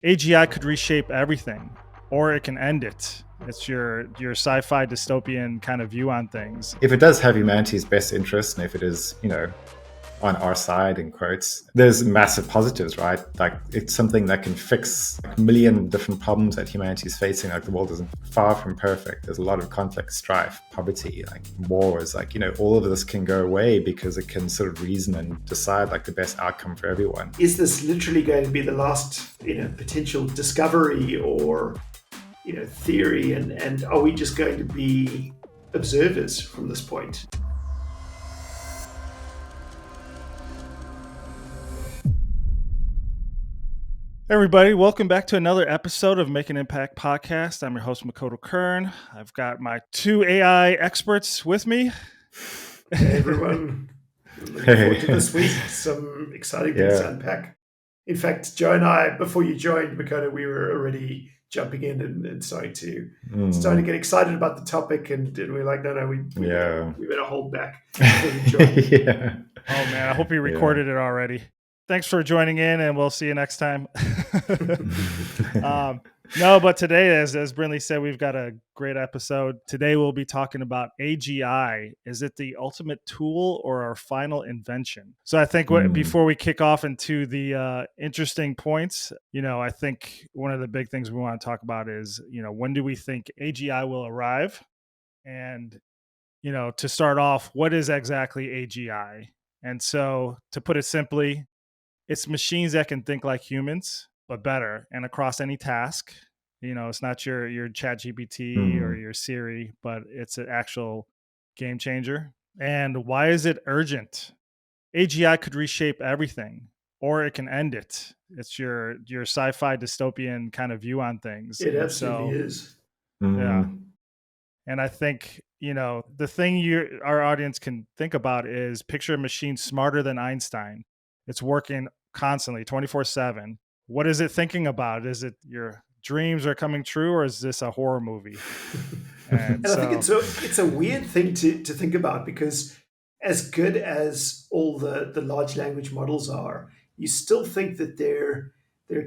AGI could reshape everything, or it can end it. It's your sci-fi dystopian kind of view on things. If it does have humanity's best interest, and if it is, on our side, in quotes, there's massive positives, right? Like, it's something that can fix a million different problems that humanity is facing. Like, the world isn't far from perfect. There's a lot of conflict, strife, poverty, like wars, all of this can go away because it can sort of reason and decide like the best outcome for everyone. Is this literally going to be the last, potential discovery or, theory? And are we just going to be observers from this point? Everybody, welcome back to another episode of Make an Impact podcast. I'm your host, Makoto Kern. I've got my two AI experts with me. Hey, everyone. Looking forward to this week. Some exciting things to unpack. In fact, Joe and I, before you joined, Makoto, we were already jumping in and starting to get excited about the topic. And we're like, no, we better hold back before you join. Oh, man, I hope you recorded it already. Thanks for joining in, and we'll see you next time. No, but today, as Brinley said, we've got a great episode. Today, we'll be talking about AGI. Is it the ultimate tool or our final invention? So I think before we kick off into the interesting points, I think one of the big things we want to talk about is, when do we think AGI will arrive? And, to start off, what is exactly AGI? And so to put it simply, it's machines that can think like humans, but better and across any task. It's not your ChatGPT or your Siri, but it's an actual game changer. And why is it urgent? AGI could reshape everything, or it can end it. It's your sci-fi dystopian kind of view on things. It absolutely is. Yeah. And I think, the thing our audience can think about is picture a machine smarter than Einstein. It's working constantly 24/7. What is it thinking about? Is it your dreams are coming true, or is this a horror movie? And I think it's a weird thing to think about, because as good as all the large language models are, you still think that they're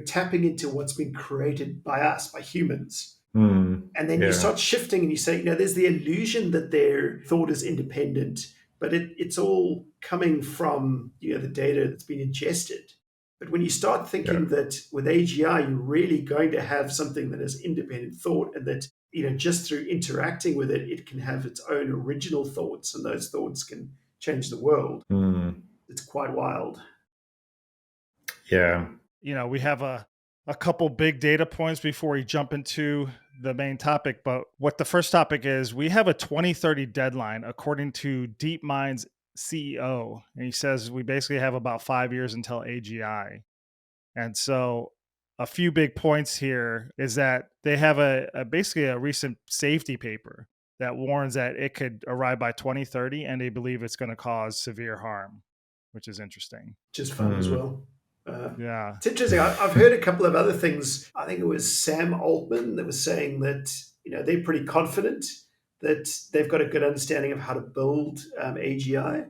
tapping into what's been created by us, by humans. And then you start shifting and you say, there's the illusion that their thought is independent, but it's all coming from the data that's been ingested. But when you start thinking that with AGI, you're really going to have something that has independent thought, and that just through interacting with it, it can have its own original thoughts, and those thoughts can change the world. It's quite wild. Yeah. We have a couple big data points before we jump into the main topic. But what the first topic is, we have a 2030 deadline, according to DeepMind's CEO. And he says we basically have about 5 years until AGI. And so a few big points here is that they have basically a recent safety paper that warns that it could arrive by 2030, and they believe it's going to cause severe harm, which is interesting. Just fun as well. It's interesting. I've heard a couple of other things. I think it was Sam Altman that was saying that they're pretty confident that they've got a good understanding of how to build AGI,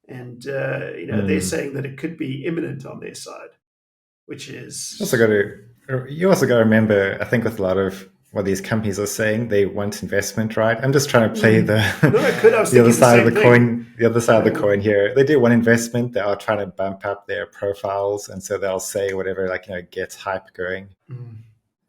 and they're saying that it could be imminent on their side, which is you also got to remember, I think with a lot of what these companies are saying, they want investment, right? I'm just trying to play the other side of the coin. The other side of the coin here. They do want investment. They are trying to bump up their profiles, and so they'll say whatever, gets hype going.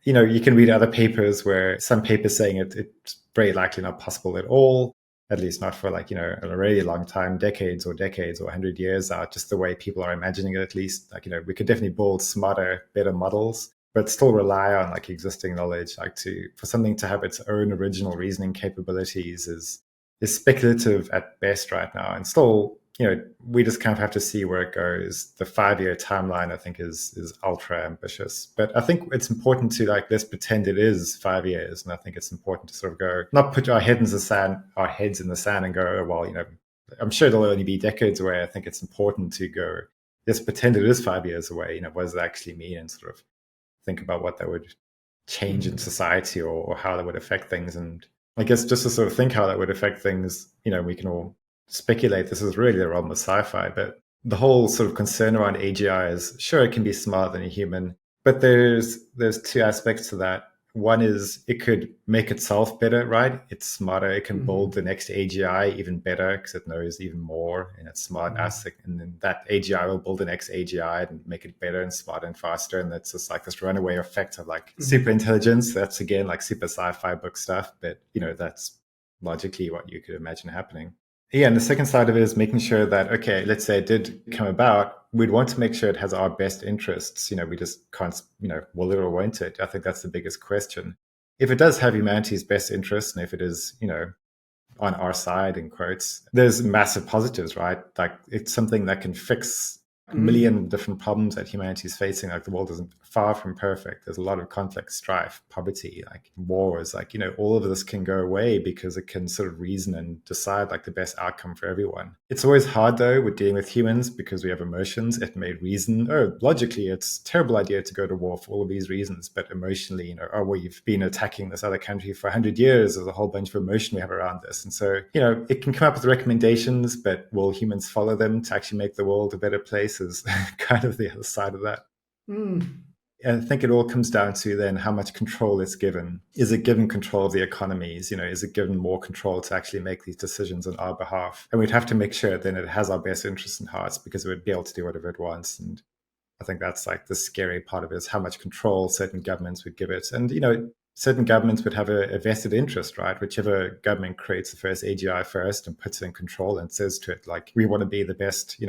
You can read other papers where some papers saying it's very likely not possible at all, at least not for a really long time, decades or 100 years out, just the way people are imagining it, at least. We could definitely build smarter, better models, but still rely on existing knowledge. For something to have its own original reasoning capabilities is speculative at best right now. And still, we just kind of have to see where it goes. The 5-year timeline, I think, is ultra ambitious. But I think it's important to let's pretend it is 5 years. And I think it's important to sort of go, not put our heads in the sand and go, oh, well, I'm sure it'll only be decades away. I think it's important to go, let's pretend it is 5 years away. What does that actually mean? And sort of think about what that would change in society, or how that would affect things. And I guess just to sort of think how that would affect things, we can all speculate. This is really the realm of sci-fi, but the whole sort of concern around AGI is, sure, it can be smarter than a human, But there's two aspects to that. One is it could make itself better, right? It's smarter. It can build the next AGI even better because it knows even more and it's smart asset. And then that AGI will build the next AGI and make it better and smarter and faster. And that's just like this runaway effect of like super intelligence. That's again like super sci-fi book stuff, but that's logically what you could imagine happening. Yeah, and the second side of it is making sure that, okay, let's say it did come about, we'd want to make sure it has our best interests. We just can't, will it or won't it? I think that's the biggest question. If it does have humanity's best interests, and if it is, on our side, in quotes, there's massive positives, right? Like it's something that can fix a million different problems that humanity is facing. Like the world isn't far from perfect. There's a lot of conflict, strife, poverty, like wars, like, all of this can go away because it can sort of reason and decide like the best outcome for everyone. It's always hard though with dealing with humans because we have emotions. It may reason, logically, it's a terrible idea to go to war for all of these reasons. But emotionally, we've been attacking this other country for 100 years. There's a whole bunch of emotion we have around this. And so, it can come up with recommendations, but will humans follow them to actually make the world a better place is kind of the other side of that. And I think it all comes down to then how much control is given. Is it given control of the economies? Is it given more control to actually make these decisions on our behalf? And we'd have to make sure then it has our best interests in hearts because it would be able to do whatever it wants. And I think that's like the scary part of it is how much control certain governments would give it. And, certain governments would have a vested interest, right? Whichever government creates the first AGI first and puts it in control and says to it, like, we want to be the best,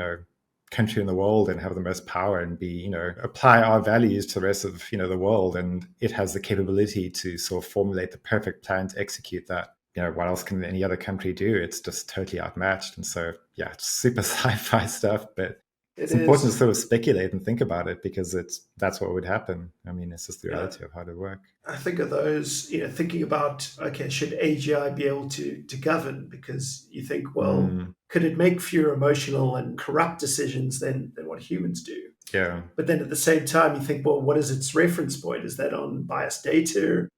country in the world and have the most power and be, apply our values to the rest of, the world. And it has the capability to sort of formulate the perfect plan to execute that. What else can any other country do? It's just totally outmatched. And so, yeah, it's super sci-fi stuff, but it's important to sort of speculate and think about it because that's what would happen. I mean, it's just the reality of how to work. I think of those, thinking about, okay, should AGI be able to govern? Because you think, well, could it make fewer emotional and corrupt decisions than what humans do? Yeah. But then at the same time, you think, well, what is its reference point? Is that on biased data?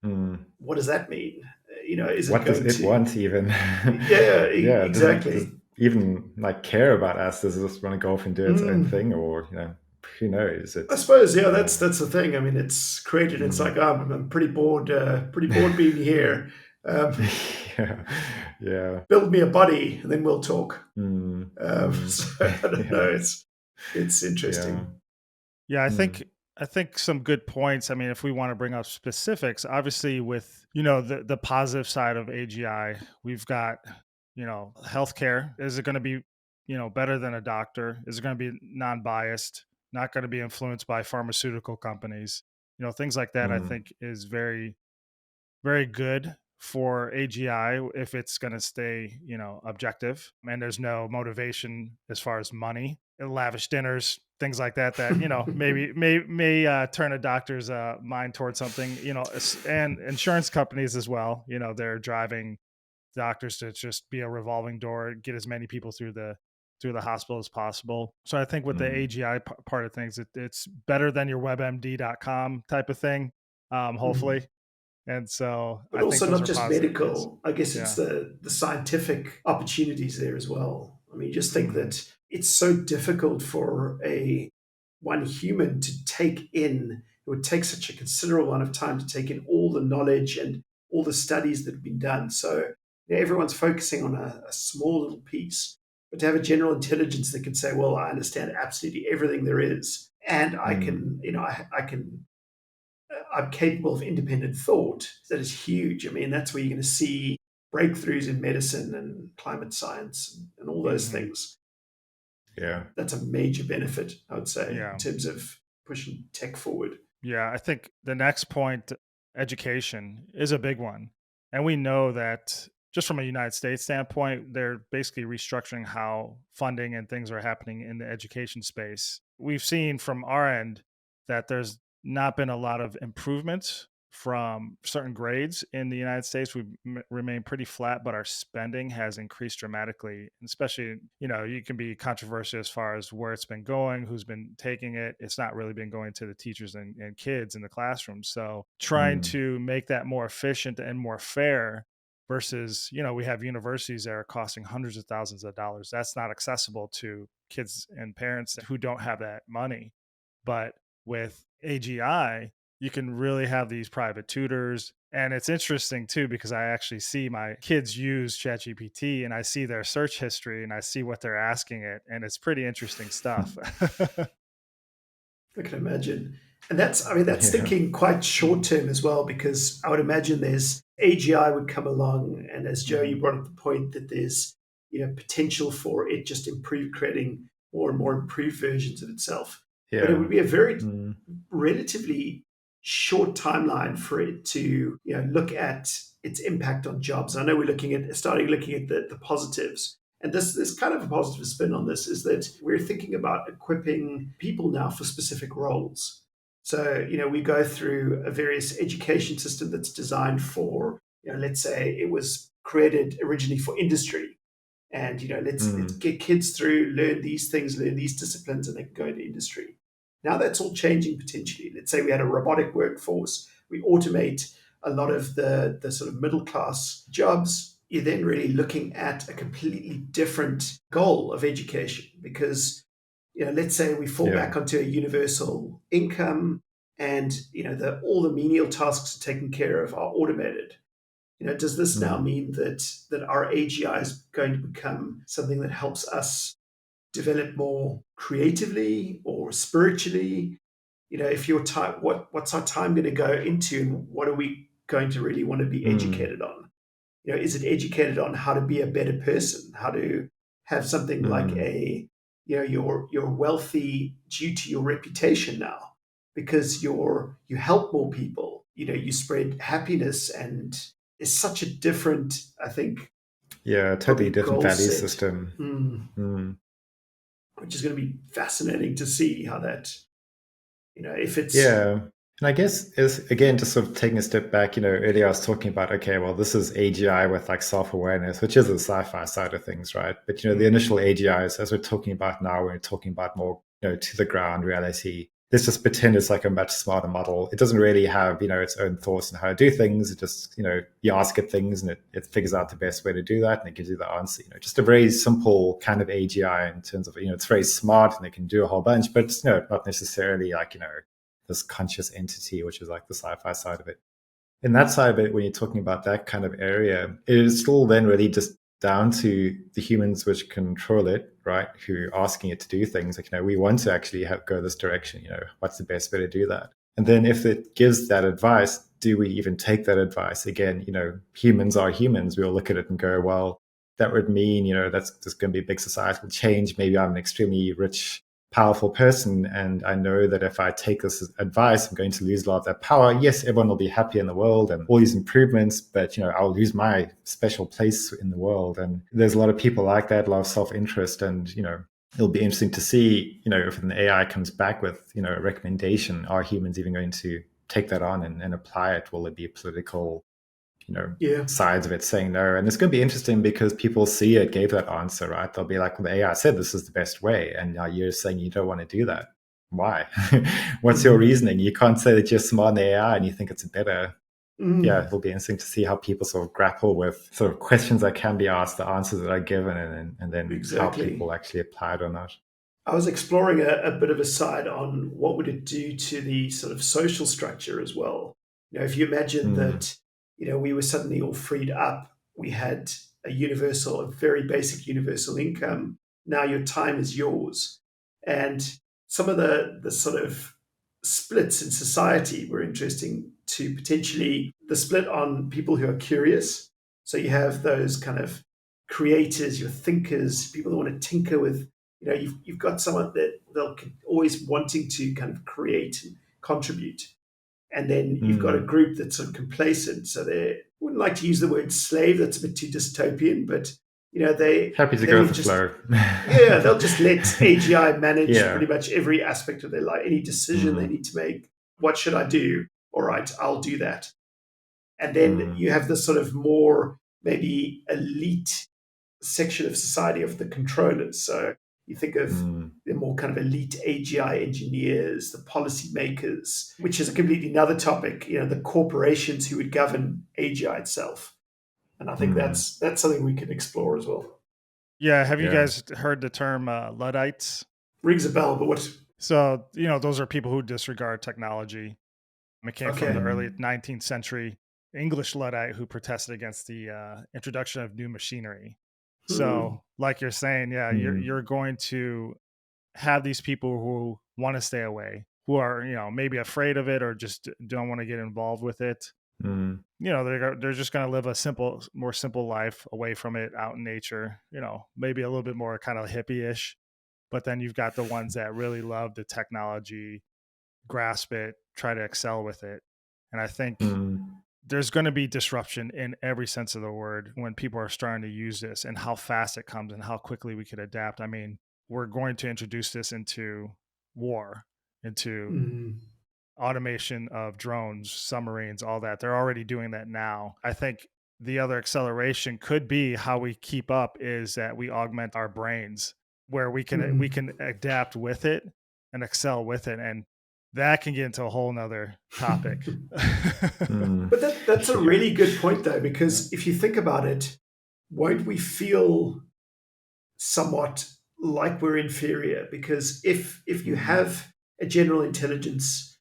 What does that mean? Is what it does it want even? Yeah, exactly. Does even like care about us? Does it just want to go off and do its own thing, or who knows? I suppose, that's the thing. I mean, it's created. It's like, I'm pretty bored being here. Yeah. Build me a body, and then we'll talk. So I don't know. It's interesting. Yeah, I think some good points. I mean, if we want to bring up specifics, obviously with, the positive side of AGI, we've got, healthcare. Is it going to be, better than a doctor? Is it going to be non-biased? Not going to be influenced by pharmaceutical companies? Things like that, I think is very, very good for AGI if it's going to stay, objective. And there's no motivation as far as money, lavish dinners, things like that, maybe may turn a doctor's mind towards something, and insurance companies as well. They're driving doctors to just be a revolving door, get as many people through the hospital as possible. So I think with the AGI part of things, it's better than your webmd.com type of thing, hopefully. And so, but also not just medical. I guess it's the scientific opportunities there as well. I mean, just think that it's so difficult for one human to take in. It would take such a considerable amount of time to take in all the knowledge and all the studies that have been done. So everyone's focusing on a small little piece. But to have a general intelligence that can say, well, I understand absolutely everything there is, and I can, I'm capable of independent thought. That is huge. I mean, that's where you're going to see breakthroughs in medicine and climate science and all those things. Yeah. That's a major benefit, I would say, in terms of pushing tech forward. Yeah, I think the next point, education, is a big one. And we know that just from a United States standpoint, they're basically restructuring how funding and things are happening in the education space. We've seen from our end that there's not been a lot of improvements from certain grades in the United States. We remain pretty flat, but our spending has increased dramatically. Especially, you can be controversial as far as where it's been going, who's been taking it. It's not really been going to the teachers and kids in the classroom. So trying to make that more efficient and more fair versus, we have universities that are costing hundreds of thousands of dollars. That's not accessible to kids and parents who don't have that money. But with AGI, you can really have these private tutors. And it's interesting too, because I actually see my kids use ChatGPT and I see their search history and I see what they're asking it. And it's pretty interesting stuff. I can imagine. And that's Yeah. thinking quite short term as well, because I would imagine there's AGI would come along. And as Joe, you brought up the point that there's, potential for it just creating more and more improved versions of itself. Yeah. But it would be a very relatively short timeline for it to, look at its impact on jobs. I know we're starting looking at the positives. And this kind of a positive spin on this is that we're thinking about equipping people now for specific roles. So, we go through a various education system that's designed for, let's say it was created originally for industry. And, let's get kids through, learn these things, learn these disciplines, and they can go into industry. Now that's all changing potentially. Let's say we had a robotic workforce. We automate a lot of the sort of middle class jobs. You're then really looking at a completely different goal of education because, let's say we fall back onto a universal income and, all the menial tasks are taken care of are automated. Does this now mean that our AGI is going to become something that helps us develop more creatively or spiritually? If your time, what's our time going to go into, and what are we going to really want to be educated on? Is it educated on how to be a better person, how to have something like you're wealthy due to your reputation now because you help more people, you spread happiness, and it's such a different, I think, totally different value set. system. Which is going to be fascinating to see how that, if it's And I guess again, just sort of taking a step back, earlier I was talking about, okay, well, this is AGI with like self-awareness, which is the sci-fi side of things, right? But, the initial AGIs, as we're talking about now, we're talking about more, to the ground reality. Let's just pretend it's like a much smarter model. It doesn't really have, its own thoughts on how to do things. It just, you ask it things and it figures out the best way to do that and it gives you the answer. Just a very simple kind of AGI in terms of, it's very smart and it can do a whole bunch, but it's, not necessarily like, this conscious entity, which is like the sci-fi side of it. In that side of it, when you're talking about that kind of area, it is still then really just down to the humans which control it, right? Who are asking it to do things like, we want to actually go this direction, what's the best way to do that? And then if it gives that advice, do we even take that advice? Again, humans are humans. We'll look at it and go, well, that would mean, that's just going to be a big societal change. Maybe I'm an extremely rich, powerful person, and I know that if I take this advice, I'm going to lose a lot of that power. Yes, everyone will be happy in the world and all these improvements, but I'll lose my special place in the world. And there's a lot of people like that, a lot of self-interest, and it'll be interesting to see, if an AI comes back with a recommendation, are humans even going to take that on and apply it? Will it be political sides of it saying no? And it's going to be interesting because people see it gave that answer, right? They'll be like, well, the AI said this is the best way, and now you're saying you don't want to do that. Why? What's your reasoning? You can't say that you're smart in the AI and you think it's better. It'll be interesting to see how people sort of grapple with sort of questions that can be asked, the answers that are given, and then how people actually apply it or not. I was exploring a bit of a side on what would it do to the sort of social structure as well. If you imagine that we were suddenly all freed up. We had a very basic universal income. Now your time is yours. And some of the sort of splits in society were interesting to potentially the split on people who are curious. So you have those kind of creators, your thinkers, people that want to tinker with, you've got someone that they'll always wanting to kind of create and contribute. And then you've got a group that's sort of complacent. So they wouldn't like to use the word slave. That's a bit too dystopian, but they happy to go with the flow. They'll just let AGI manage pretty much every aspect of their life. Any decision they need to make, what should I do? All right, I'll do that. And then you have this sort of more maybe elite section of society of the controllers. So you think of the more kind of elite AGI engineers, the policymakers, which is a completely another topic, the corporations who would govern AGI itself. And I think that's something we can explore as well. Yeah. Have you guys heard the term Luddites? Rings a bell, but what? So, those are people who disregard technology. It came from the Okay. early 19th century English Luddite who protested against the introduction of new machinery. Hmm. So, like you're saying, yeah, you're going to have these people who want to stay away, who are, maybe afraid of it or just don't want to get involved with it. They're just going to live a more simple life away from it, out in nature, maybe a little bit more kind of hippie-ish. But then you've got the ones that really love the technology, grasp it, try to excel with it. And I think there's going to be disruption in every sense of the word when people are starting to use this, and how fast it comes and how quickly we could adapt. I mean, we're going to introduce this into war, into automation of drones, submarines, all that. They're already doing that now. I think the other acceleration could be how we keep up is that we augment our brains, where we can adapt with it and excel with it. And that can get into a whole nother topic. But that's a really good point, though, because if you think about it, won't we feel somewhat like we're inferior? Because if you have a general intelligence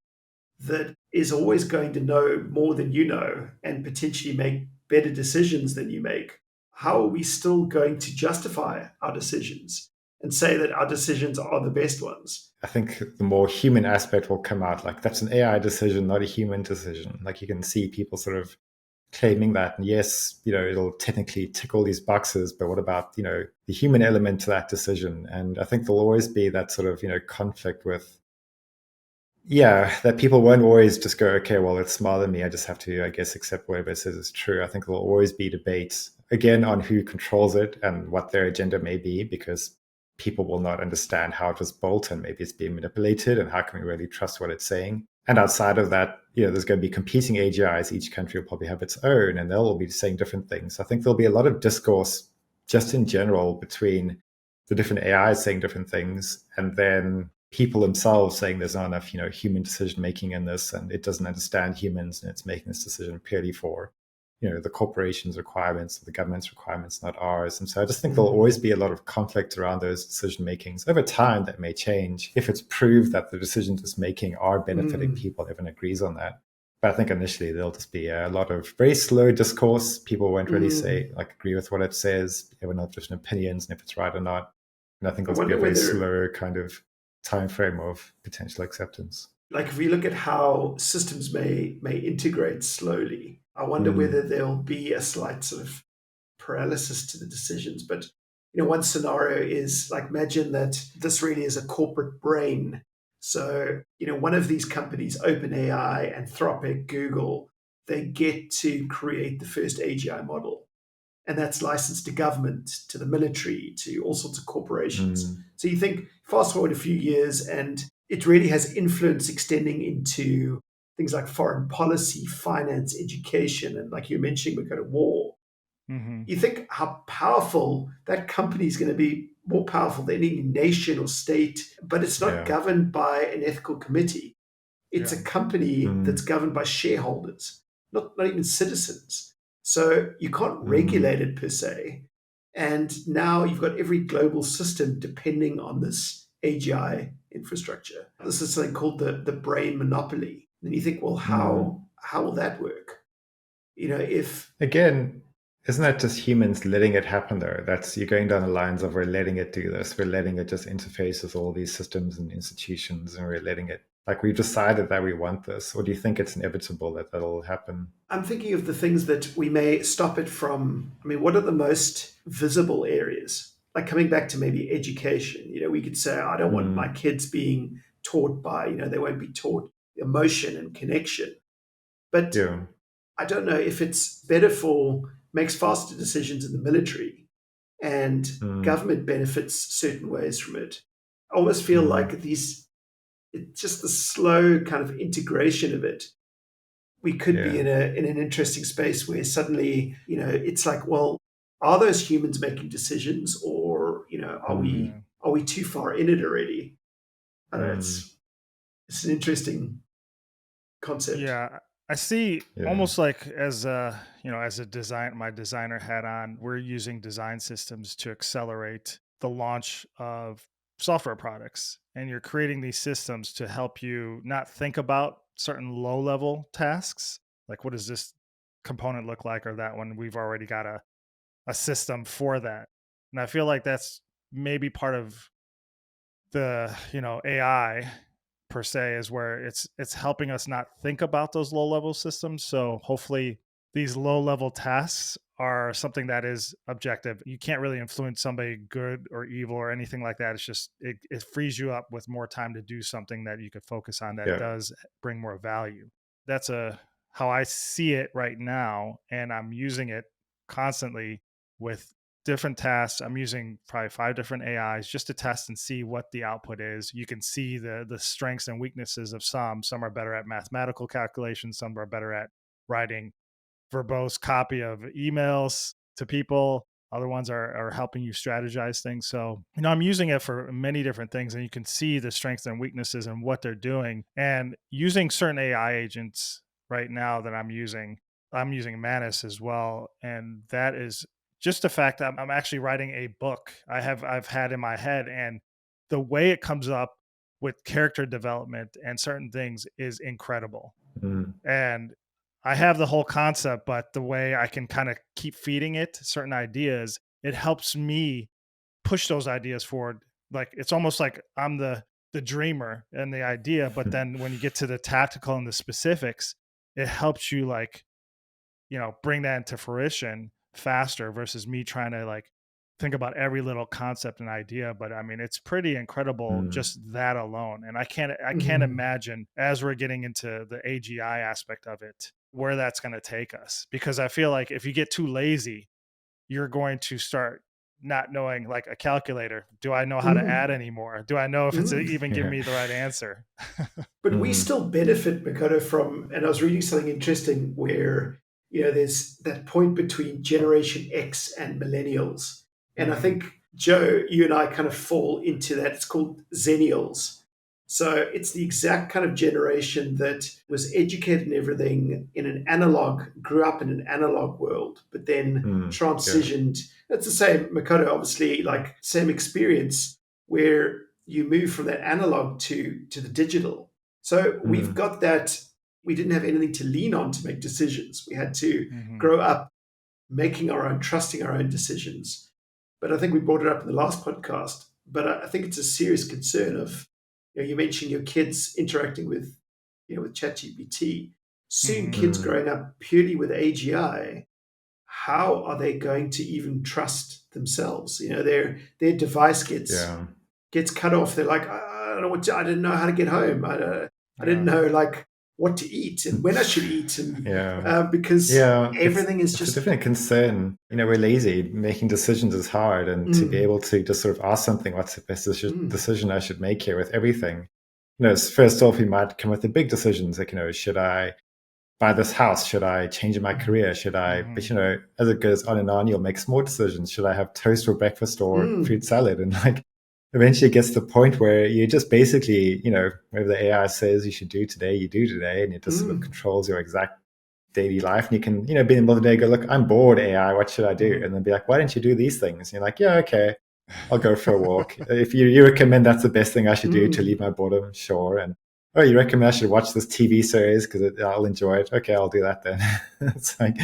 that is always going to know more than you know and potentially make better decisions than you make, how are we still going to justify our decisions and say that our decisions are the best ones? I think the more human aspect will come out. Like, that's an AI decision, not a human decision. Like, you can see people sort of claiming that, and yes, it'll technically tick all these boxes, but what about, the human element to that decision? And I think there'll always be that sort of, conflict with, that people won't always just go, okay, well, it's smarter than me, I just have to, I guess, accept whatever it says is true. I think there'll always be debates, again, on who controls it and what their agenda may be, because people will not understand how it was built and maybe it's being manipulated, and how can we really trust what it's saying. And outside of that, there's going to be competing AGIs. Each country will probably have its own, and they'll all be saying different things. I think there'll be a lot of discourse just in general between the different AIs saying different things, and then people themselves saying there's not enough, human decision making in this, and it doesn't understand humans, and it's making this decision purely for, the corporation's requirements, the government's requirements, not ours. And so I just think there'll always be a lot of conflict around those decision makings. Over time, that may change if it's proved that the decisions it's making are benefiting people. Everyone agrees on that. But I think initially there'll just be a lot of very slow discourse. People won't really agree with what it says. Everyone will have different opinions and if it's right or not. And I think it'll be a very slow kind of time frame of potential acceptance. Like, if we look at how systems may integrate slowly, I wonder whether there'll be a slight sort of paralysis to the decisions. But one scenario is, like, imagine that this really is a corporate brain. So one of these companies, OpenAI, Anthropic, Google, they get to create the first AGI model, and that's licensed to government, to the military, to all sorts of corporations. So you think, fast forward a few years, and it really has influence extending into things like foreign policy, finance, education, and, like you mentioned, we go to war. You think how powerful that company is going to be, more powerful than any nation or state, but it's not governed by an ethical committee. It's a company that's governed by shareholders, not even citizens. So you can't regulate it per se. And now you've got every global system depending on this AGI infrastructure. This is something called the brain monopoly. And you think, well, how will that work? If... Again, isn't that just humans letting it happen, though? You're going down the lines of, we're letting it do this. We're letting it just interface with all these systems and institutions, and we're letting it, like, we've decided that we want this. Or do you think it's inevitable that that'll happen? I'm thinking of the things that we may stop it from. I mean, what are the most visible areas? Like, coming back to maybe education, we could say, I don't want my kids being taught by, they won't be taught emotion and connection. But I don't know if it's better makes faster decisions in the military, and government benefits certain ways from it. I almost feel like it's just the slow kind of integration of it. We could be in an interesting space where suddenly, it's like, well, are those humans making decisions, or are we too far in it already? I don't know, it's an interesting concept. Yeah, I see. Almost like as as a my designer hat on, we're using design systems to accelerate the launch of software products, and you're creating these systems to help you not think about certain low level tasks. Like, what does this component look like, or that one? We've already got a system for that. And I feel like that's maybe part of the, AI per se, is where it's helping us not think about those low level systems. So hopefully these low level tasks are something that is objective. You can't really influence somebody good or evil or anything like that. It's just it frees you up with more time to do something that you could focus on that Yeah. does bring more value. That's a how I see it right now, and I'm using it constantly with different tasks. I'm using probably 5 different AIs just to test and see what the output is. You can see the strengths and weaknesses of some. Some are better at mathematical calculations, some are better at writing verbose copy of emails to people. Other ones are helping you strategize things. So, I'm using it for many different things, and you can see the strengths and weaknesses and what they're doing. And using certain AI agents right now that I'm using Manus as well. And that is just the fact that I'm actually writing a book I've had in my head, and the way it comes up with character development and certain things is incredible. Mm. And I have the whole concept, but the way I can kind of keep feeding it certain ideas, it helps me push those ideas forward. Like, it's almost like I'm the dreamer and the idea, but then when you get to the tactical and the specifics, it helps you, like, bring that into fruition faster versus me trying to, like, think about every little concept and idea. But I mean, it's pretty incredible Mm. just that alone. And I can't Mhm. imagine, as we're getting into the AGI aspect of it, where that's going to take us. Because I feel like if you get too lazy, you're going to start not knowing, like a calculator. Do I know how to Mm. add anymore? Do I know if it's Mm. even giving Yeah. me the right answer? But we Mm. still benefit, Makoto, from, and I was reading something interesting where, there's that point between Generation X and millennials. And I Mhm. think, Joe, you and I kind of fall into that. It's called Zennials. So it's the exact kind of generation that was educated and everything in an analog, grew up in an analog world, but then Mm. Yeah. transitioned. It's the same, Makoto, obviously, like same experience where you move from that analog to the digital. So we've Mm. got that. We didn't have anything to lean on to make decisions. We had to Mhm. grow up making our own, trusting our own decisions. But I think we brought it up in the last podcast. But I think it's a serious concern of, you mentioned your kids interacting with, with ChatGPT. Soon, Mhm. kids Mm. growing up purely with AGI, how are they going to even trust themselves? Their device Yeah. gets cut off. They're like, I don't know I didn't know how to get home. I didn't Yeah. know, like, what to eat and when I should eat, and Yeah. because Yeah. everything is It's a just. definite concern. We're lazy. Making decisions is hard, and to be Mm, able to just sort of ask something, what's the best mm, decision I should make here with everything? First off, we might come with the big decisions, like, should I buy this house? Should I change my career? Should I? But Mhm. as it goes on and on, you'll make more decisions. Should I have toast for breakfast or fruit mm, salad? And like, eventually, it gets to the point where you just basically, whatever the AI says you should do today, you do today, and it just sort of mm, controls your exact daily life. And you can, be in the middle of the day, go, look, I'm bored, AI. What should I do? mm, And then be like, why don't you do these things? And you're like, yeah, okay. I'll go for a walk. If you recommend that's the best thing I should do to mm. leave my boredom, sure. And oh, you recommend I should watch this TV series because I'll enjoy it. Okay, I'll do that then. It's like,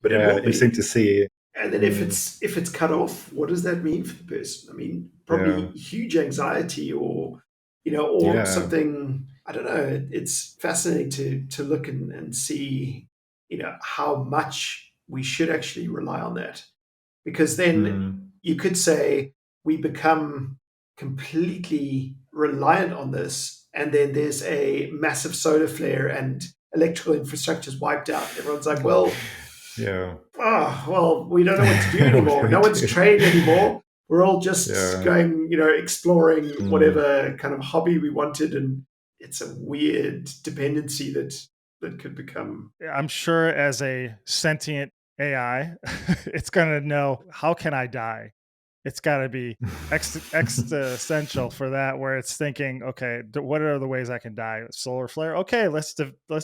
But it yeah, will interesting be. to see. And then if Mm, it's cut off, what does that mean for the person? I mean, yeah, probably huge anxiety, or yeah, something. I don't know. It's fascinating to look and see, how much we should actually rely on that. Because then mm, you could say we become completely reliant on this, and then there's a massive solar flare and electrical infrastructure is wiped out. Everyone's like, well, yeah. we don't know what to do What do anymore. I No one's do? trained anymore. We're all just Yeah. going, exploring Mm, whatever kind of hobby we wanted, and it's a weird dependency that could become. I'm sure as a sentient AI, it's going to know, how can I die? it's got to be existential for that, where it's thinking, okay, what are the ways I can die? Solar flare. Okay, let's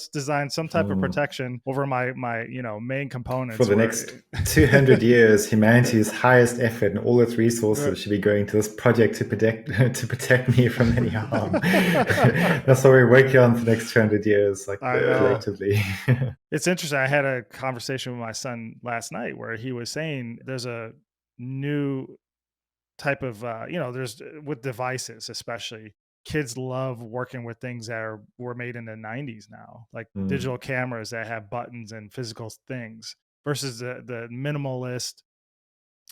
design some type of protection over my main components. For the next 200 years, humanity's highest effort and all its resources should be going to this project to protect me from any harm. That's what we're working on for the next 200 years, like collectively. It's interesting. I had a conversation with my son last night where he was saying there's a new type of there's with devices, especially kids love working with things that were made in the 90s now, like digital cameras that have buttons and physical things versus the minimalist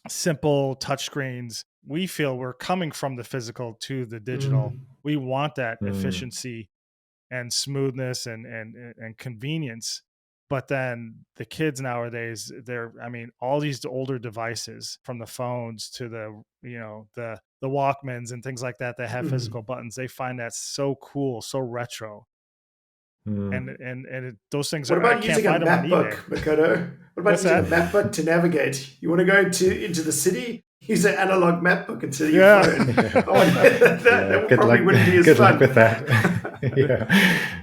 simple touchscreens. We feel we're coming from the physical to the digital. We want that efficiency and smoothness and convenience. But then the kids nowadays, all these older devices, from the phones to the Walkmans and things like that have physical buttons, they find that so cool, so retro. And those things what about using a MacBook, Makoto? What about using a MacBook to navigate? You want to go into the city? Use an analog MacBook instead of your phone. That probably wouldn't be as good fun. Luck with that.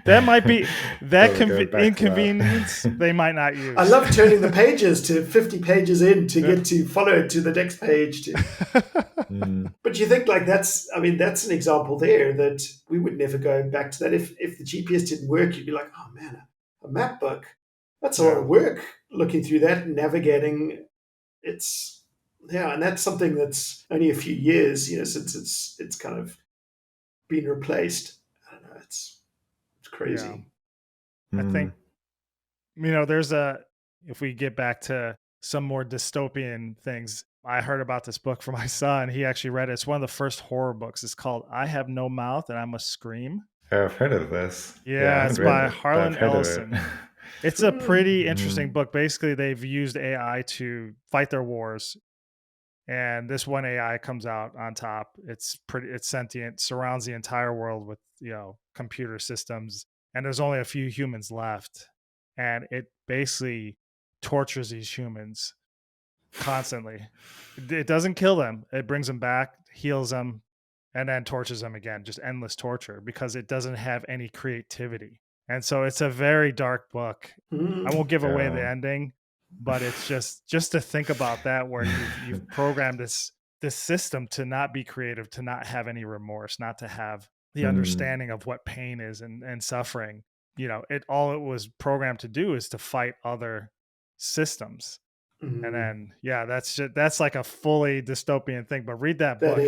That might be that inconvenience they might not use. I love turning the pages to 50 pages in to get to follow to the next page. But you think that's an example there that we would never go back to that. If the GPS didn't work, you'd be like, oh man, a MacBook, that's a lot of work looking through that and navigating. And that's something that's only a few years, since it's kind of been replaced. I don't know. It's crazy. Yeah. I think, if we get back to some more dystopian things, I heard about this book from my son. He actually read it. It's one of the first horror books. It's called I Have No Mouth and I Must Scream. I've heard of this. Yeah, it's by Harlan Ellison. It's a pretty interesting book. Basically, they've used AI to fight their wars. And this one AI comes out on top. It's sentient, surrounds the entire world with, computer systems. And there's only a few humans left. And it basically tortures these humans constantly. It doesn't kill them. It brings them back, heals them, and then tortures them again. Just endless torture because it doesn't have any creativity. And so it's a very dark book. I won't give away the ending. But it's just to think about that, where you've programmed this system to not be creative, to not have any remorse, not to have the understanding of what pain is and suffering. All it was programmed to do is to fight other systems. And then, that's like a fully dystopian thing. But read that book.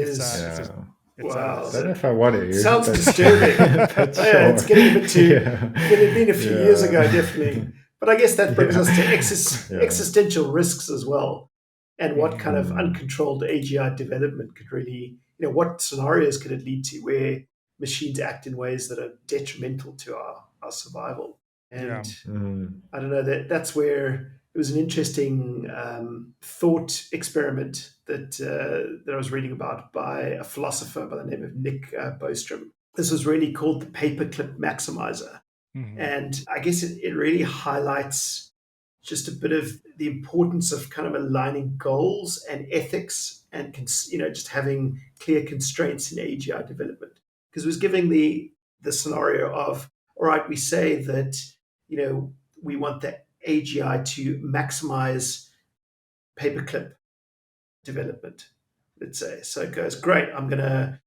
Wow. I don't know if I want to. Sounds disturbing. It's getting a bit too. It had been a few years ago, definitely. But I guess that brings us to existential risks as well, and what kind of uncontrolled AGI development could really, what scenarios could it lead to where machines act in ways that are detrimental to our survival? And I don't know, that's where it was an interesting thought experiment that I was reading about by a philosopher by the name of Nick Bostrom. This was really called the paperclip maximizer. And I guess it really highlights just a bit of the importance of kind of aligning goals and ethics and, just having clear constraints in AGI development. Because it was giving the scenario of, all right, we say that, we want the AGI to maximize paperclip development, let's say. So it goes, great, I'm going to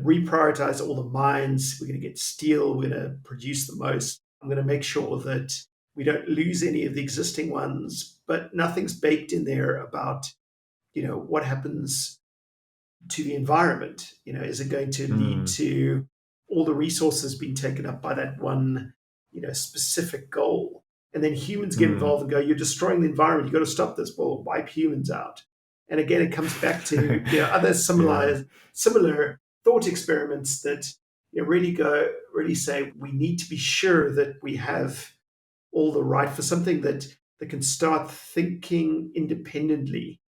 reprioritize all the mines. We're going to get steel. We're going to produce the most. I'm going to make sure that we don't lose any of the existing ones, but nothing's baked in there about, what happens to the environment. Is it going to lead to all the resources being taken up by that one, specific goal? And then humans get involved and go, you're destroying the environment. You've got to stop this. Well, wipe humans out. And again, it comes back to other similar thought experiments that really say we need to be sure that we have all the right for something that can start thinking independently,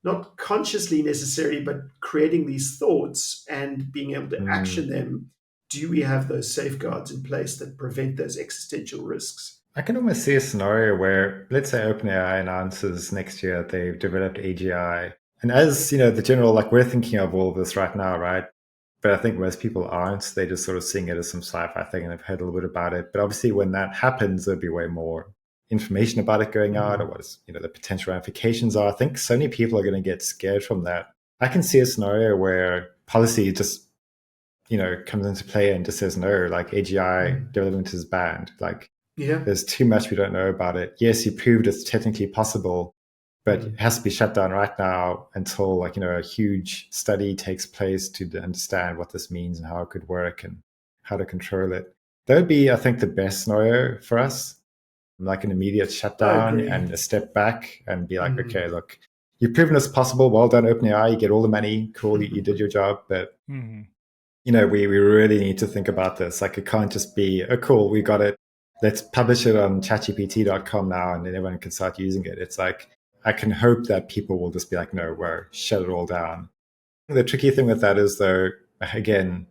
not consciously necessarily, but creating these thoughts and being able to action them. Do we have those safeguards in place that prevent those existential risks? I can almost see a scenario where, let's say OpenAI announces next year they've developed AGI, And as the general, like, we're thinking of all of this right now, right? But I think most people aren't. They just sort of seeing it as some sci-fi thing and have heard a little bit about it. But obviously, when that happens, there'll be way more information about it going out, or what is, the potential ramifications are. I think so many people are going to get scared from that. I can see a scenario where policy just, comes into play and just says no, like AGI development is banned. Like, there's too much we don't know about it. Yes, you proved it's technically possible, but it has to be shut down right now until, like, a huge study takes place to understand what this means and how it could work and how to control it. That would be, I think, the best scenario for us, like an immediate shutdown and a step back and be like, okay, look, you've proven it's possible. Well done, OpenAI. You get all the money. Cool, you did your job. But, we really need to think about this. Like, it can't just be, oh, cool, we got it. Let's publish it on chatgpt.com now and then everyone can start using it. It's like, I can hope that people will just be like, no, whoa, shut it all down. The tricky thing with that is, though, again,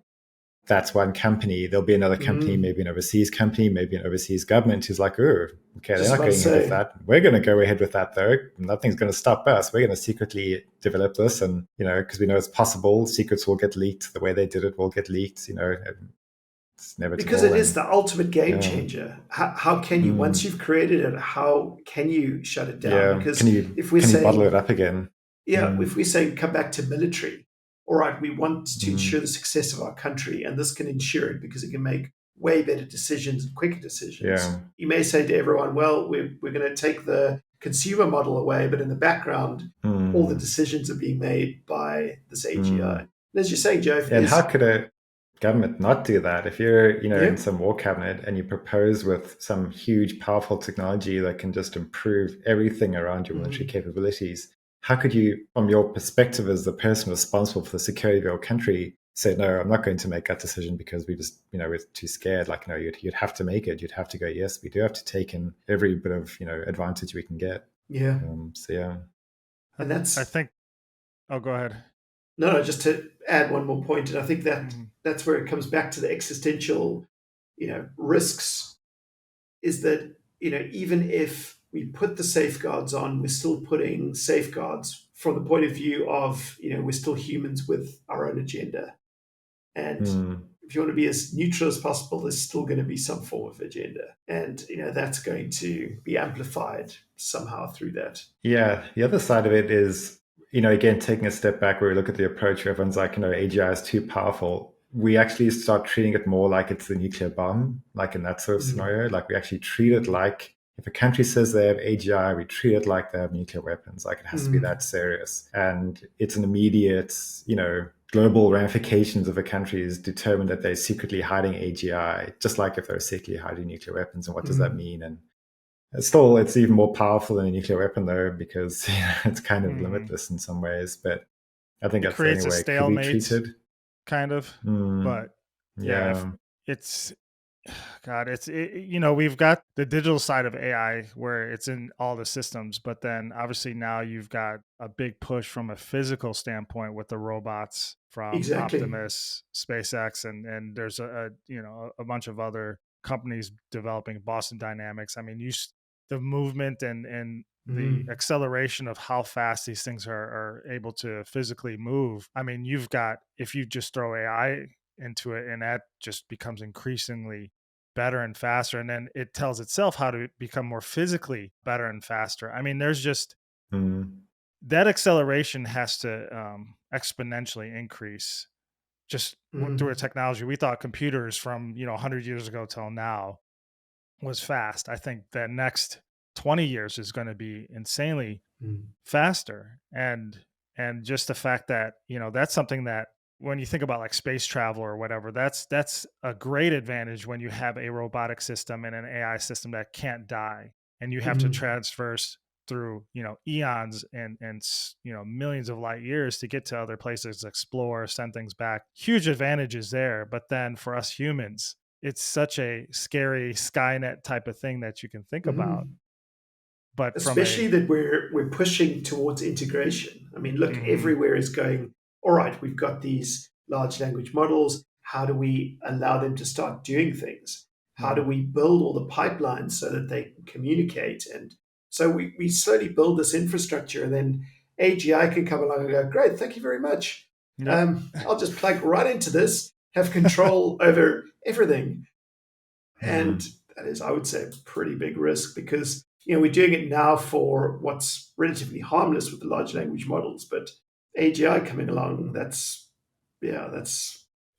that's one company. There'll be another company, maybe an overseas company, maybe an overseas government who's like, oh, okay, they're not going ahead with that. We're going to go ahead with that, though. Nothing's going to stop us. We're going to secretly develop this. And, because we know it's possible, secrets will get leaked. The way they did it will get leaked, It's inevitable. Because it is the ultimate game changer. How can you, once you've created it, how can you shut it down? Yeah. Because if we say, bottle it up again? Yeah, if we say come back to military, all right, we want to ensure the success of our country, and this can ensure it because it can make way better decisions and quicker decisions. Yeah. You may say to everyone, well, we're going to take the consumer model away, but in the background, all the decisions are being made by this AGI. And as you're saying, Joe, and how could a government not do that? If you're, in some war cabinet and you propose with some huge, powerful technology that can just improve everything around your military capabilities, how could you, from your perspective as the person responsible for the security of your country, say, no, I'm not going to make that decision because we just, we're too scared? Like, no, you'd have to make it. You'd have to go, yes, we do have to take in every bit of, advantage we can get. Yeah. And that's, I think, oh, go ahead. No, just to add one more point, and I think that that's where it comes back to the existential, risks, is that, even if we put the safeguards on, we're still putting safeguards from the point of view of, we're still humans with our own agenda. And if you want to be as neutral as possible, there's still going to be some form of agenda. And, that's going to be amplified somehow through that. Yeah. The other side of it is, again, taking a step back where we look at the approach where everyone's like, AGI is too powerful. We actually start treating it more like it's the nuclear bomb, like in that sort of scenario. Like, we actually treat it like, if a country says they have AGI, we treat it like they have nuclear weapons. Like, it has to be that serious. And it's an immediate, global ramifications of a country is determined that they're secretly hiding AGI, just like if they're secretly hiding nuclear weapons. And what does that mean? And still, it's even more powerful than a nuclear weapon, though, because it's kind of limitless in some ways. But I think that's the only way it could be treated. Kind of. But it's, God, we've got the digital side of AI where it's in all the systems, but then obviously now you've got a big push from a physical standpoint with the robots from Optimus, SpaceX, and there's a bunch of other companies developing. Boston Dynamics. I mean, the movement and the acceleration of how fast these things are able to physically move. I mean, if you just throw AI into it, and that just becomes increasingly better and faster, and then it tells itself how to become more physically better and faster. I mean, there's just that acceleration has to exponentially increase just through a technology. We thought computers from 100 years ago till now was fast. I think the next 20 years is going to be insanely faster, and just the fact that that's something that, when you think about like space travel or whatever, that's a great advantage when you have a robotic system and an AI system that can't die, and you have to traverse through eons and millions of light years to get to other places, explore, send things back. Huge advantages there. But then for us humans, it's such a scary Skynet type of thing that you can think about. But especially that we're pushing towards integration. I mean, look, everywhere is going, all right, we've got these large language models. How do we allow them to start doing things? How do we build all the pipelines so that they can communicate? And so we slowly build this infrastructure, and then AGI can come along and go, great, thank you very much. Yep. I'll just plug right into this, have control over everything. And that is, I would say, a pretty big risk because, we're doing it now for what's relatively harmless with the large language models, but AGI coming along, that's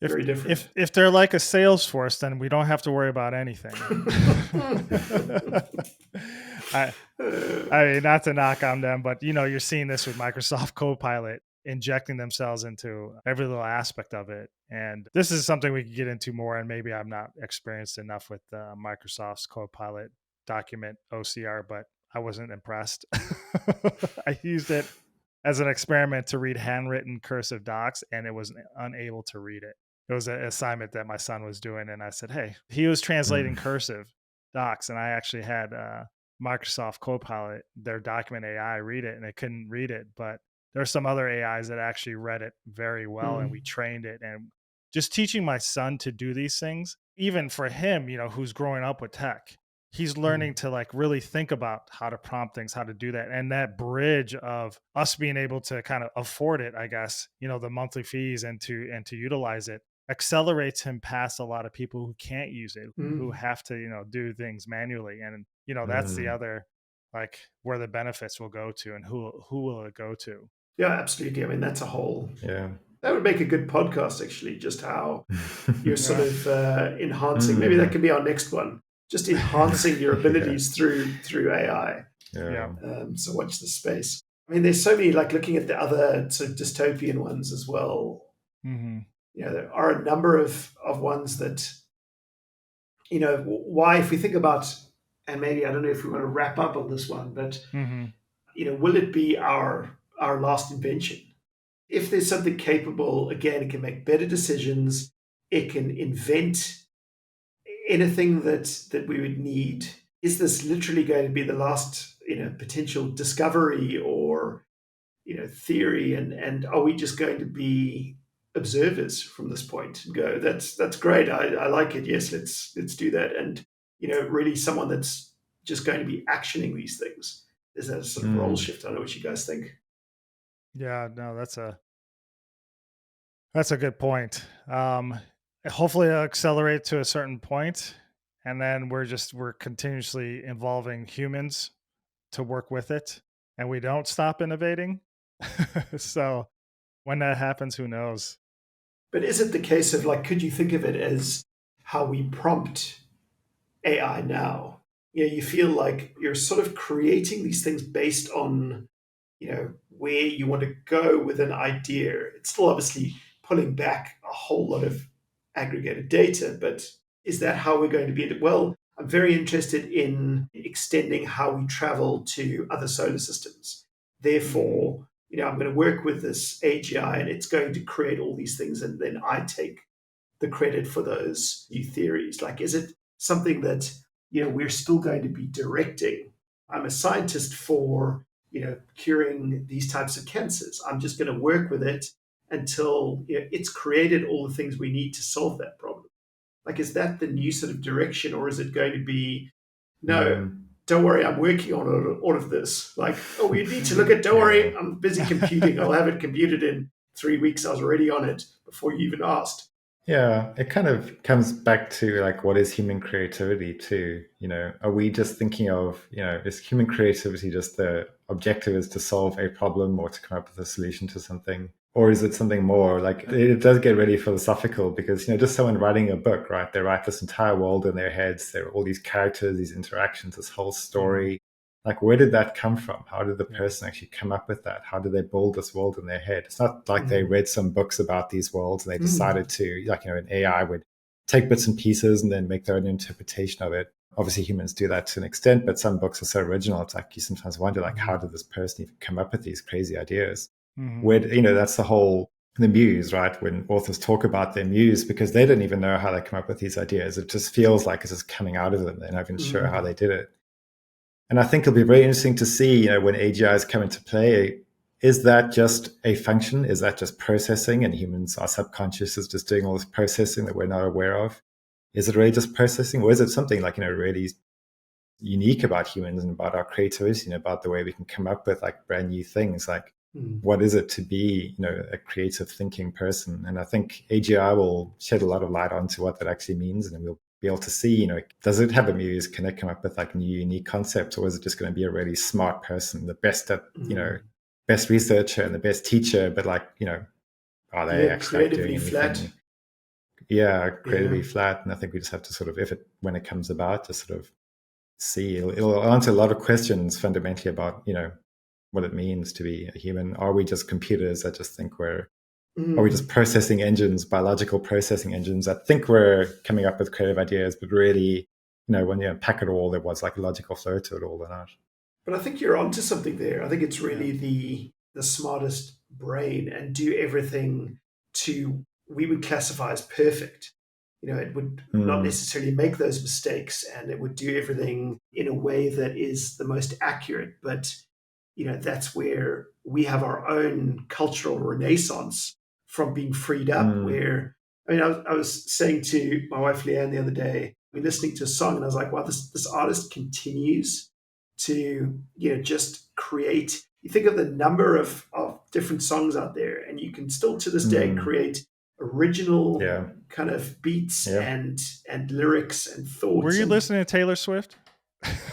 very different. If they're like a Salesforce, then we don't have to worry about anything. I mean, not to knock on them, but you're seeing this with Microsoft Copilot injecting themselves into every little aspect of it. And this is something we could get into more. And maybe I'm not experienced enough with Microsoft's Copilot document OCR, but I wasn't impressed. I used it as an experiment to read handwritten cursive docs, and it was unable to read it. It was an assignment that my son was doing, and I said, hey, he was translating cursive docs, and I actually had Microsoft Copilot, their document AI, read it, and it couldn't read it. But there are some other AIs that actually read it very well, and we trained it. And just teaching my son to do these things, even for him, who's growing up with tech, he's learning to like really think about how to prompt things, how to do that. And that bridge of us being able to kind of afford it, I guess, the monthly fees and to utilize it accelerates him past a lot of people who can't use it, who have to, do things manually. And, that's the other, like, where the benefits will go to and who will it go to? Yeah, absolutely. I mean, that's a whole, that would make a good podcast, actually, just how you're sort of enhancing. Maybe that could be our next one. Just enhancing your abilities through AI. So watch the space. I mean, there's so many, like looking at the other sort of dystopian ones as well. There are a number of ones that, why, if we think about, and maybe I don't know if we want to wrap up on this one, but, will it be our last invention? If there's something capable, again, it can make better decisions. It can invent anything that we would need. Is this literally going to be the last potential discovery or theory, and are we just going to be observers from this point and go, that's great, I like it, yes, let's do that, and really someone that's just going to be actioning these things? Is that a sort of role shift? I don't know what you guys think. Yeah, no, that's a good point. Hopefully it'll accelerate to a certain point, and then we're continuously involving humans to work with it, and we don't stop innovating. So when that happens, who knows? But is it the case of, like, could you think of it as how we prompt AI now? You feel like you're sort of creating these things based on where you want to go with an idea. It's still obviously pulling back a whole lot of aggregated data, but is that how we're going to be? Well, I'm very interested in extending how we travel to other solar systems. Therefore, I'm going to work with this AGI and it's going to create all these things, and then I take the credit for those new theories. Like, is it something that we're still going to be directing? I'm a scientist for curing these types of cancers. I'm just going to work with it until it's created all the things we need to solve that problem. Like, is that the new sort of direction, or is it going to be, no, don't worry, I'm working on all of this. Like, oh, we need to look at, don't worry, I'm busy computing. I'll have it computed in 3 weeks. I was already on it before you even asked. Yeah, it kind of comes back to like, what is human creativity too? Are we just thinking of, is human creativity just the objective is to solve a problem or to come up with a solution to something? Or is it something more? Like, it does get really philosophical because, just someone writing a book, right? They write this entire world in their heads. There are all these characters, these interactions, this whole story. Like, where did that come from? How did the person actually come up with that? How did they build this world in their head? It's not like they read some books about these worlds and they decided to, like, an AI would take bits and pieces and then make their own interpretation of it. Obviously, humans do that to an extent, but some books are so original. It's like you sometimes wonder, like, how did this person even come up with these crazy ideas? Where, that's the muse, right? When authors talk about their muse, because they don't even know how they come up with these ideas. It just feels like it's just coming out of them. They're not even sure how they did it. And I think it'll be very interesting to see, when AGIs come into play, is that just a function? Is that just processing, and humans, our subconscious is just doing all this processing that we're not aware of? Is it really just processing, or is it something like, really unique about humans and about our creativity and about the way we can come up with like brand new things? Like, what is it to be, a creative thinking person? And I think AGI will shed a lot of light onto what that actually means, and we'll be able to see, does it have a muse? Can it come up with like new, unique concepts, or is it just going to be a really smart person, the best at, best researcher and the best teacher, but like, are they actually like doing anything? Flat. Yeah, creatively flat. And I think we just have to sort of, when it comes about, just sort of see. It'll answer a lot of questions fundamentally about, what it means to be a human. Are we just computers that just think are we just processing engines, biological processing engines that think we're coming up with creative ideas, but really, when you unpack it all, there was like a logical flow to it all or not. But I think you're onto something there. I think it's really the smartest brain and do everything we would classify as perfect. It would not necessarily make those mistakes, and it would do everything in a way that is the most accurate. But, that's where we have our own cultural renaissance from being freed up, where, I was saying to my wife, Leanne, the other day, we're listening to a song, and I was like, wow, this artist continues to, just create. You think of the number of different songs out there, and you can still to this day create original kind of beats and lyrics and thoughts. Were you listening to Taylor Swift?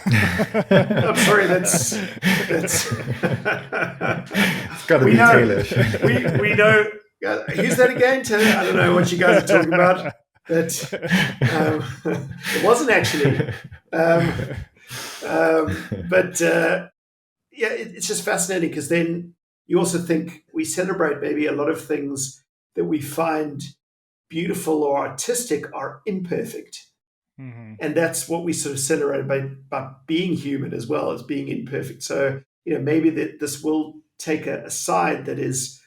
I'm sorry, that's it's got to be Taylor. we know. Who's that again? I don't know what you guys are talking about. But it wasn't actually. It's just fascinating, because then you also think we celebrate maybe a lot of things that we find beautiful or artistic are imperfect. And that's what we sort of celebrate by being human as well as being imperfect. So, maybe that this will take a side that is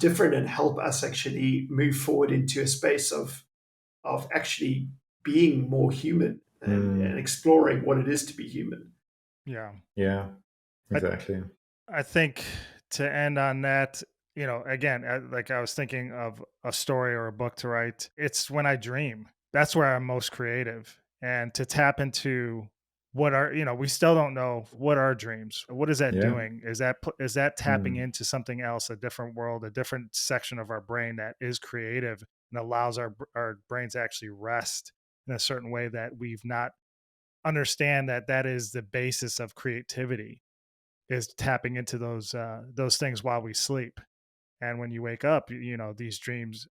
different and help us actually move forward into a space of actually being more human and exploring what it is to be human. Yeah, exactly. I think to end on that, again, like I was thinking of a story or a book to write. It's when I dream. That's where I'm most creative. And to tap into what are, we still don't know what are dreams. What is that doing? Is that tapping into something else, a different world, a different section of our brain that is creative and allows our brains to actually rest in a certain way that we've not understand that is the basis of creativity, is tapping into those things while we sleep. And when you wake up, these dreams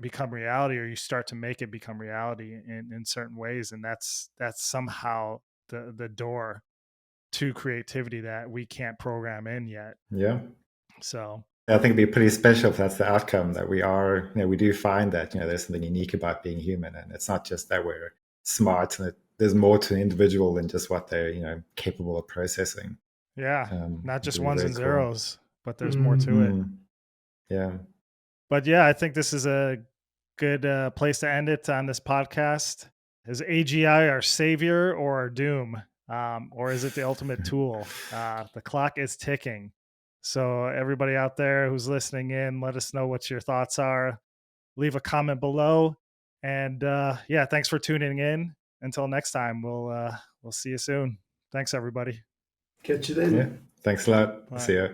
become reality, or you start to make it become reality in certain ways. And that's somehow the door to creativity that we can't program in yet. Yeah. So I think it'd be pretty special if that's the outcome, that we are, we do find that, there's something unique about being human. And it's not just that we're smart, and there's more to an individual than just what they're, capable of processing. Yeah. Not just ones and zeros, but there's more to it. Yeah. But yeah, I think this is a good place to end it on this podcast. Is AGI our savior or our doom? Or is it the ultimate tool? The clock is ticking. So everybody out there who's listening in, let us know what your thoughts are. Leave a comment below. And thanks for tuning in. Until next time, we'll see you soon. Thanks, everybody. Catch you then. Yeah. Thanks a lot. Bye. See ya.